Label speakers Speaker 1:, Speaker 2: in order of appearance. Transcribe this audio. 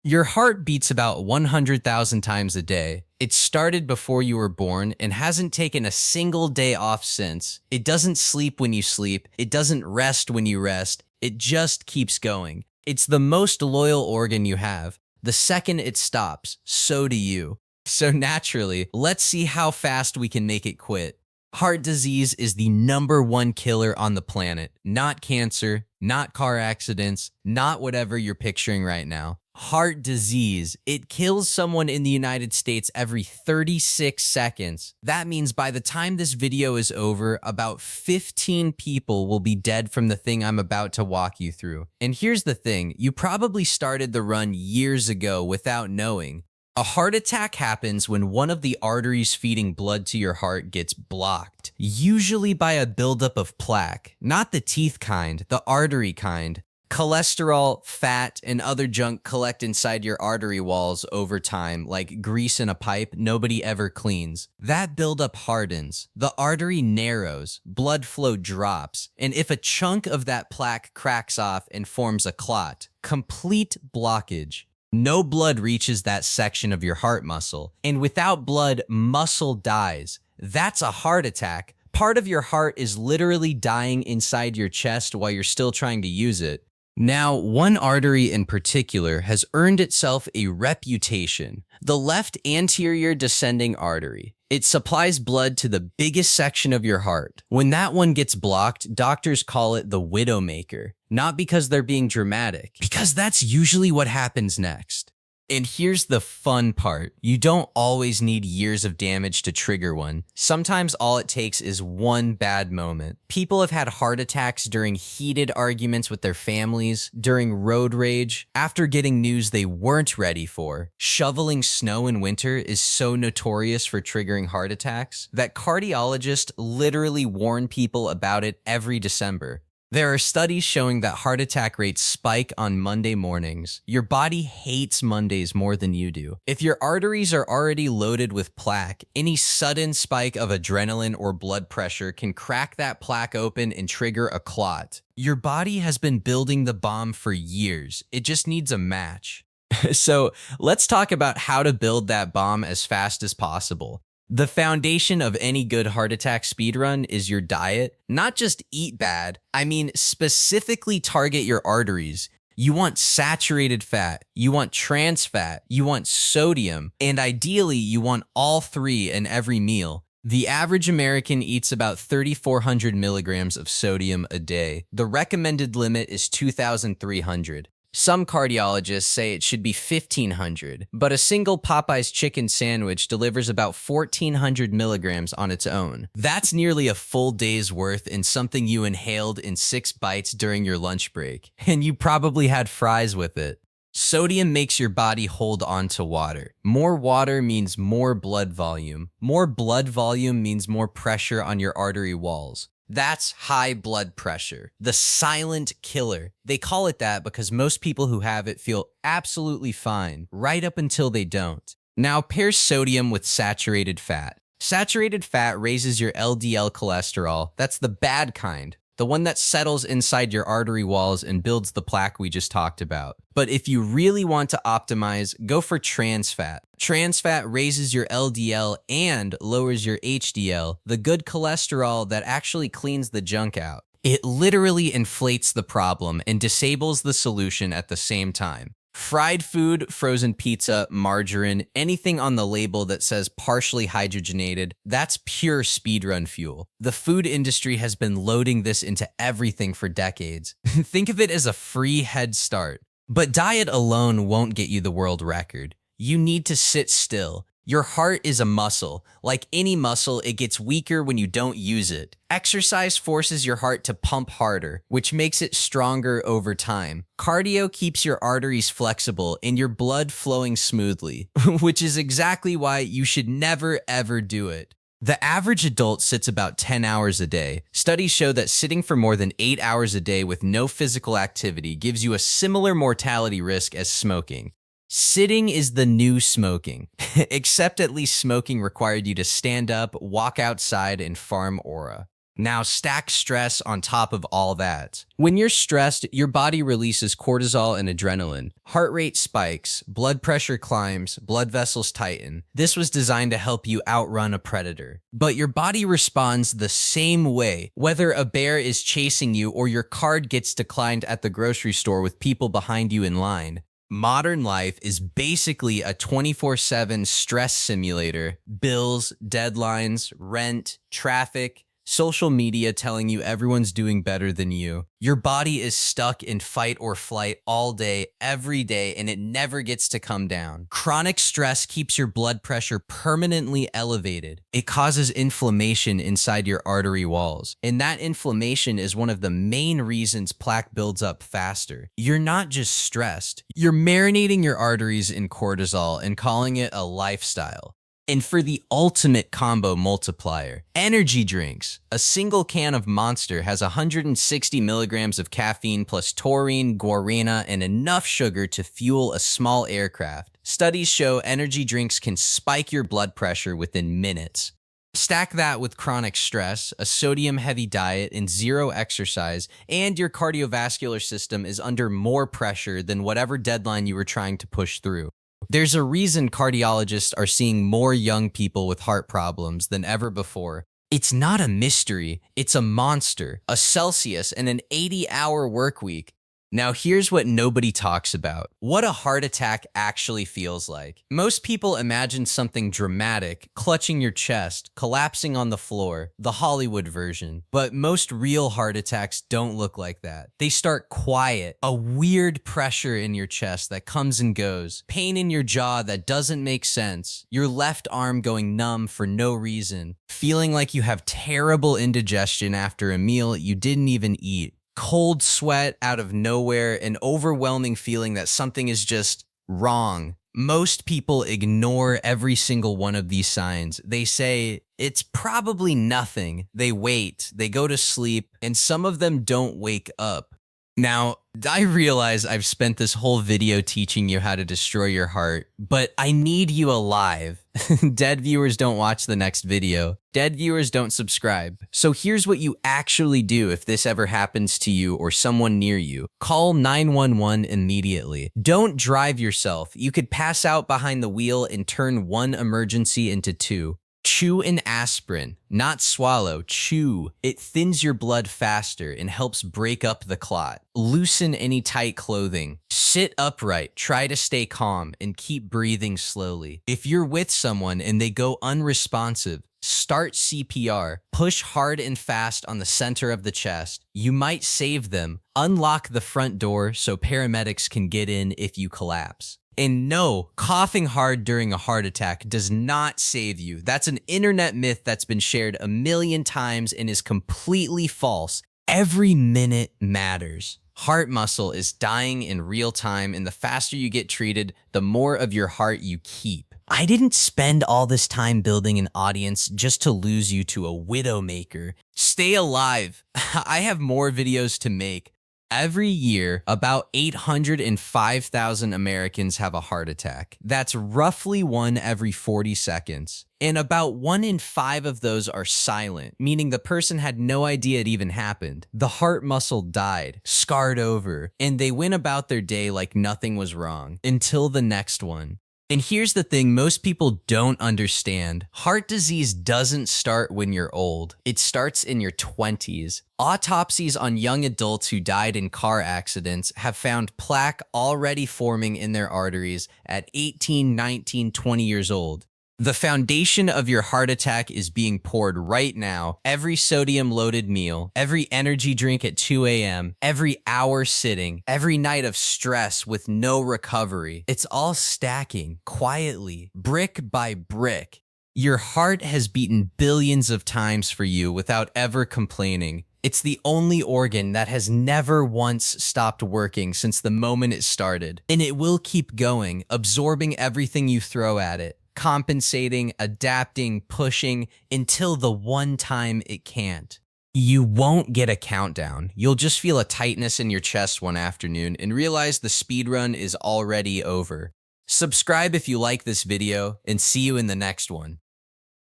Speaker 1: Your heart beats about 100,000 times a day. It started before you were born and hasn't taken a single day off since. It doesn't sleep when you sleep. It doesn't rest when you rest. It just keeps going. It's the most loyal organ you have. The second it stops, so do you. So naturally, let's see how fast we can make it quit. Heart disease is the #1 killer on the planet. Not cancer, not car accidents, not whatever you're picturing right now. Heart disease. It kills someone in the United States every 36 seconds. That means by the time this video is over, about 15 people will be dead from the thing I'm about to walk you through. And here's the thing, you probably started the run years ago without knowing. A heart attack happens when one of the arteries feeding blood to your heart gets blocked, usually by a buildup of plaque, not the teeth kind, the artery kind. Cholesterol, fat, and other junk collect inside your artery walls over time, like grease in a pipe nobody ever cleans. That buildup hardens, the artery narrows, blood flow drops, and if a chunk of that plaque cracks off and forms a clot, complete blockage. No blood reaches that section of your heart muscle, and without blood, muscle dies. That's a heart attack. Part of your heart is literally dying inside your chest while you're still trying to use it. Now, one artery in particular has earned itself a reputation, the left anterior descending artery. It supplies blood to the biggest section of your heart. When that one gets blocked, doctors call it the widowmaker. Not because they're being dramatic, because that's usually what happens next. And here's the fun part. You don't always need years of damage to trigger one. Sometimes all it takes is one bad moment. People have had heart attacks during heated arguments with their families, during road rage, after getting news they weren't ready for. Shoveling snow in winter is so notorious for triggering heart attacks that cardiologists literally warn people about it every December. There are studies showing that heart attack rates spike on Monday mornings. Your body hates Mondays more than you do. If your arteries are already loaded with plaque, any sudden spike of adrenaline or blood pressure can crack that plaque open and trigger a clot. Your body has been building the bomb for years. It just needs a match. So let's talk about how to build that bomb as fast as possible. The foundation of any good heart attack speedrun is your diet. Not just eat bad, I mean specifically target your arteries. You want saturated fat, you want trans fat, you want sodium, and ideally you want all three in every meal. The average American eats about 3,400 milligrams of sodium a day. The recommended limit is 2,300. Some cardiologists say it should be 1,500, but a single Popeye's chicken sandwich delivers about 1,400 milligrams on its own. That's nearly a full day's worth in something you inhaled in 6 bites during your lunch break, and you probably had fries with it. Sodium makes your body hold on to water. More water means more blood volume. More blood volume means more pressure on your artery walls. That's high blood pressure, the silent killer. They call it that because most people who have it feel absolutely fine, right up until they don't. Now pair sodium with saturated fat. Saturated fat raises your LDL cholesterol. That's the bad kind, the one that settles inside your artery walls and builds the plaque we just talked about. But if you really want to optimize, go for trans fat. Trans fat raises your LDL and lowers your HDL, the good cholesterol that actually cleans the junk out. It literally inflates the problem and disables the solution at the same time. Fried food, frozen pizza, margarine, anything on the label that says partially hydrogenated, that's pure speedrun fuel. The food industry has been loading this into everything for decades. Think of it as a free head start. But diet alone won't get you the world record. You need to sit still. Your heart is a muscle. Like any muscle, it gets weaker when you don't use it. Exercise forces your heart to pump harder, which makes it stronger over time. Cardio keeps your arteries flexible and your blood flowing smoothly, which is exactly why you should never ever do it. The average adult sits about 10 hours a day. Studies show that sitting for more than 8 hours a day with no physical activity gives you a similar mortality risk as smoking. Sitting is the new smoking, except at least smoking required you to stand up, walk outside, and farm aura. Now stack stress on top of all that. When you're stressed, your body releases cortisol and adrenaline. Heart rate spikes, blood pressure climbs, blood vessels tighten. This was designed to help you outrun a predator. But your body responds the same way, whether a bear is chasing you or your card gets declined at the grocery store with people behind you in line. Modern life is basically a 24/7 stress simulator. Bills, deadlines, rent, traffic, social media telling you everyone's doing better than you. Your body is stuck in fight or flight all day, every day, and it never gets to come down. Chronic stress keeps your blood pressure permanently elevated. It causes inflammation inside your artery walls, and that inflammation is one of the main reasons plaque builds up faster. You're not just stressed, you're marinating your arteries in cortisol and calling it a lifestyle. And for the ultimate combo multiplier, energy drinks. A single can of Monster has 160 milligrams of caffeine plus taurine, guarana, and enough sugar to fuel a small aircraft. Studies show energy drinks can spike your blood pressure within minutes. Stack that with chronic stress, a sodium-heavy diet, and zero exercise, and your cardiovascular system is under more pressure than whatever deadline you were trying to push through. There's a reason cardiologists are seeing more young people with heart problems than ever before. It's not a mystery, it's a monster, a Celsius, and an 80-hour work week. Now here's what nobody talks about. What a heart attack actually feels like. Most people imagine something dramatic, clutching your chest, collapsing on the floor, the Hollywood version. But most real heart attacks don't look like that. They start quiet, a weird pressure in your chest that comes and goes, pain in your jaw that doesn't make sense, your left arm going numb for no reason, feeling like you have terrible indigestion after a meal you didn't even eat. Cold sweat out of nowhere, an overwhelming feeling that something is just wrong. Most people ignore every single one of these signs. They say, it's probably nothing. They wait, they go to sleep, and some of them don't wake up. Now, I realize I've spent this whole video teaching you how to destroy your heart, but I need you alive. Dead viewers don't watch the next video. Dead viewers don't subscribe. So here's what you actually do if this ever happens to you or someone near you. Call 911 immediately. Don't drive yourself. You could pass out behind the wheel and turn one emergency into two. Chew an aspirin, not swallow, chew. It thins your blood faster and helps break up the clot. Loosen any tight clothing. Sit upright, try to stay calm, and keep breathing slowly. If you're with someone and they go unresponsive, start CPR. Push hard and fast on the center of the chest. You might save them. Unlock the front door so paramedics can get in if you collapse. And no, coughing hard during a heart attack does not save you. That's an internet myth that's been shared a million times and is completely false. Every minute matters. Heart muscle is dying in real time, and the faster you get treated, the more of your heart you keep. I didn't spend all this time building an audience just to lose you to a widowmaker. Stay alive. I have more videos to make. Every year, about 805,000 Americans have a heart attack. That's roughly one every 40 seconds. And about 1 in 5 of those are silent, meaning the person had no idea it even happened. The heart muscle died, scarred over, and they went about their day like nothing was wrong until the next one. And here's the thing most people don't understand. Heart disease doesn't start when you're old. It starts in your 20s. Autopsies on young adults who died in car accidents have found plaque already forming in their arteries at 18, 19, 20 years old. The foundation of your heart attack is being poured right now. Every sodium-loaded meal, every energy drink at 2 a.m., every hour sitting, every night of stress with no recovery. It's all stacking, quietly, brick by brick. Your heart has beaten billions of times for you without ever complaining. It's the only organ that has never once stopped working since the moment it started. And it will keep going, absorbing everything you throw at it. Compensating, adapting, pushing until the one time it can't. You won't get a countdown. You'll just feel a tightness in your chest one afternoon and realize the speedrun is already over. Subscribe if you like this video, and see you in the next one.